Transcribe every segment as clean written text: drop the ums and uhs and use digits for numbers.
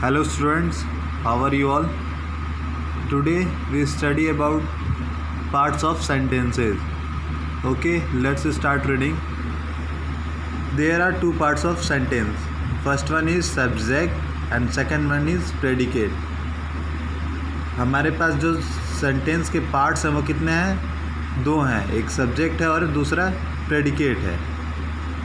Hello students, how are you all? Today we study about parts of sentences. Okay, let's start reading. There are two parts of sentence. First one is subject and second one is predicate. हमारे पास जो sentence के parts हैं वो कितने हैं? दो हैं, एक सब्जेक्ट है और दूसरा प्रेडिकेट है.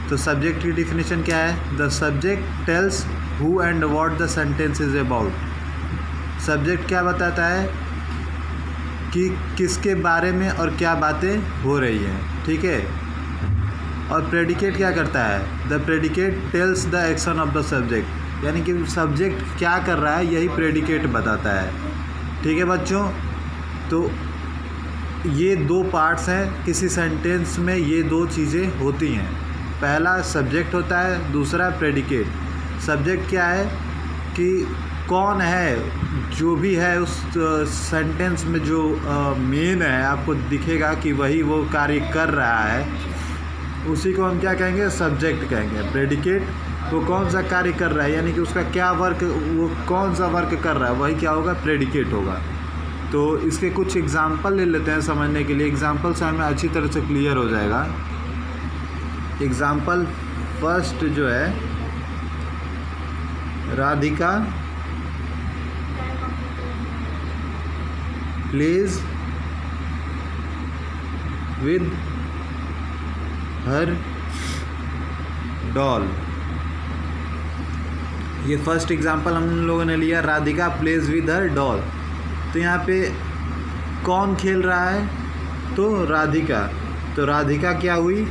तो सब्जेक्ट की डिफिनेशन क्या है? The subject tells who and what the sentence is about. Subject क्या बताता है कि किसके बारे में और क्या बातें हो रही हैं, ठीक है. और प्रेडिकेट क्या करता है? The predicate tells the action of the subject, यानी कि सब्जेक्ट क्या कर रहा है यही प्रेडिकेट बताता है, ठीक है बच्चों. तो ये दो पार्ट्स हैं किसी सेंटेंस में, ये दो चीज़ें होती हैं. पहला सब्जेक्ट होता है, दूसरा प्रेडिकेट. सब्जेक्ट क्या है कि कौन है, जो भी है उस सेंटेंस में जो मेन है, आपको दिखेगा कि वही वो कार्य कर रहा है, उसी को हम क्या कहेंगे? सब्जेक्ट कहेंगे. प्रेडिकेट वो कौन सा कार्य कर रहा है, यानी कि उसका क्या वर्क, वो कौन सा वर्क कर रहा है, वही क्या होगा? प्रेडिकेट होगा. तो इसके कुछ एग्जाम्पल ले लेते हैं समझने के लिए. एग्जाम्पल से हमें अच्छी तरह से क्लियर हो जाएगा. एग्जाम्पल फर्स्ट जो है, Radhika plays with her doll. ये फर्स्ट एग्जाम्पल हम लोगों ने लिया, Radhika plays with her doll. तो यहाँ पे कौन खेल रहा है? तो राधिका. तो राधिका क्या हुई?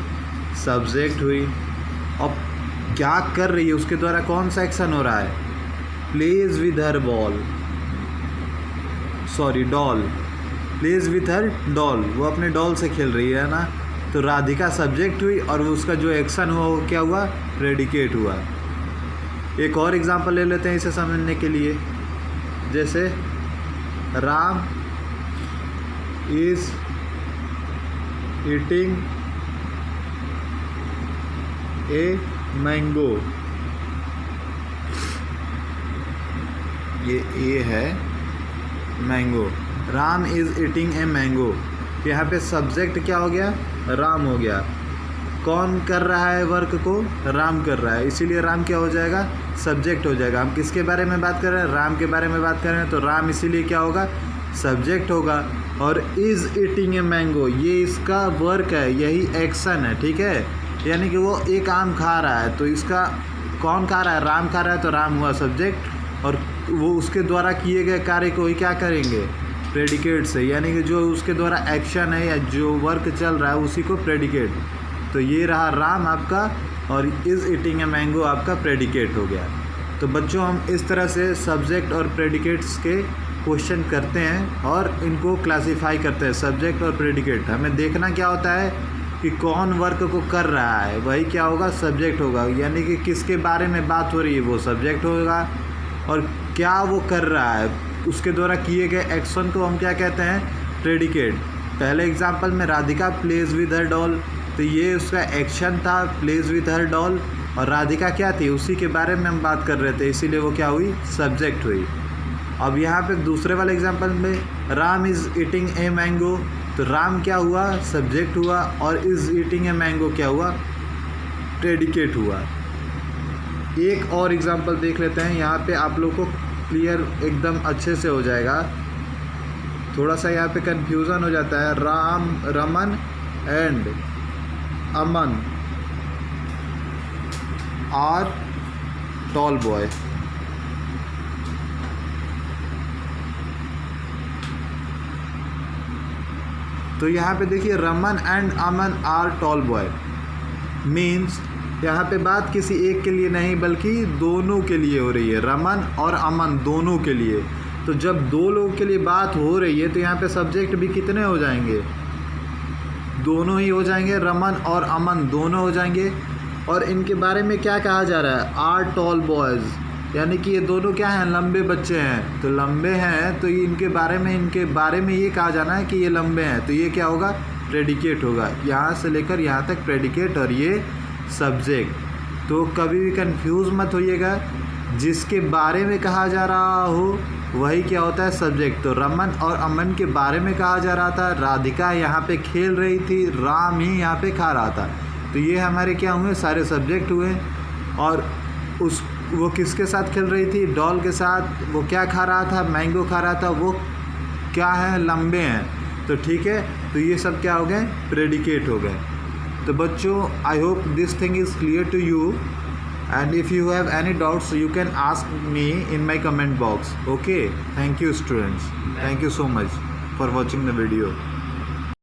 सब्जेक्ट हुई. और क्या कर रही है, उसके द्वारा कौन सा एक्शन हो रहा है? Plays with her doll. Plays with her doll, वो अपने डॉल से खेल रही है ना. तो राधिका सब्जेक्ट हुई और उसका जो एक्शन हुआ वो क्या हुआ? प्रेडिकेट हुआ. एक और एग्जांपल ले लेते हैं इसे समझने के लिए. जैसे Ram is eating a mango. ये ए है mango. Ram is eating a mango. यहाँ पे सब्जेक्ट क्या हो गया? राम हो गया. कौन कर रहा है वर्क को? राम कर रहा है, इसीलिए राम क्या हो जाएगा? सब्जेक्ट हो जाएगा. हम किसके बारे में बात कर रहे हैं? राम के बारे में बात कर रहे हैं, तो राम इसीलिए क्या होगा? सब्जेक्ट होगा. और इज़ ईटिंग ए मैंगो, ये इसका वर्क है, यही एक्शन है, ठीक है. यानी कि वो एक आम खा रहा है, तो इसका कौन खा रहा है? राम खा रहा है, तो राम हुआ सब्जेक्ट. और वो उसके द्वारा किए गए कार्य को ही क्या करेंगे? प्रेडिकेट से, यानी कि जो उसके द्वारा एक्शन है या जो वर्क चल रहा है उसी को प्रेडिकेट. तो ये रहा राम आपका, और इज़ ईटिंग ए मैंगो आपका प्रेडिकेट हो गया. तो बच्चों हम इस तरह से सब्जेक्ट और प्रेडिकेट्स के क्वेश्चन करते हैं और इनको क्लासीफाई करते हैं, सब्जेक्ट और प्रेडिकेट. हमें देखना क्या होता है कि कौन वर्क को कर रहा है, वही क्या होगा? सब्जेक्ट होगा. यानी कि किसके बारे में बात हो रही है वो सब्जेक्ट होगा, और क्या वो कर रहा है उसके द्वारा किए गए एक्शन को हम क्या कहते हैं? प्रेडिकेट. पहले एग्जांपल में Radhika plays with her doll, तो ये उसका एक्शन था, प्लेज विद हर डॉल. और राधिका क्या थी? उसी के बारे में हम बात कर रहे थे, इसीलिए वो क्या हुई? सब्जेक्ट हुई. अब यहाँ पे दूसरे वाले एग्जांपल में Ram is eating a mango, तो राम क्या हुआ? सब्जेक्ट हुआ. और इज़ ईटिंग ए मैंगो क्या हुआ? प्रेडिकेट हुआ. एक और एग्जांपल देख लेते हैं, यहाँ पे आप लोग को क्लियर एकदम अच्छे से हो जाएगा. थोड़ा सा यहाँ पे कंफ्यूजन हो जाता है. Raman and Aman are tall boy. तो यहाँ पे देखिए, Raman and Aman are tall boy means यहाँ पे बात किसी एक के लिए नहीं बल्कि दोनों के लिए हो रही है. रमन और अमन दोनों के लिए. तो जब दो लोगों के लिए बात हो रही है तो यहाँ पे सब्जेक्ट भी कितने हो जाएंगे? दोनों ही हो जाएंगे. रमन और अमन दोनों हो जाएंगे. और इनके बारे में क्या कहा जा रहा है? आर टॉल बॉयज़, यानी कि ये दोनों क्या हैं? लंबे बच्चे हैं. तो लंबे हैं तो ये इनके बारे में ये कहा जाना है कि ये लंबे हैं, तो ये क्या होगा? प्रेडिकेट होगा. यहाँ से लेकर यहाँ तक प्रेडिकेट और ये सब्जेक्ट. तो कभी भी कंफ्यूज मत होइएगा. जिसके बारे में कहा जा रहा हो वही क्या होता है, सब्जेक्ट। तो रमन और अमन के बारे में कहा जा रहा था, राधिका यहाँ पे खेल रही थी, राम ही यहाँ पे खा रहा था। तो ये हमारे क्या हुए, सारे सब्जेक्ट हुए। और वो किसके साथ खेल रही थी, डॉल के साथ। वो क्या खा रहा था, मैंगो खा रहा था। वो क्या है, लंबे हैं। तो ठीक है, तो ये सब क्या हो गए, प्रेडिकेट हो गए। तो बच्चों, I hope this thing is clear to you, and if you have any doubts you can ask me in my comment box. Okay, thank you students, thank you so much for watching the video.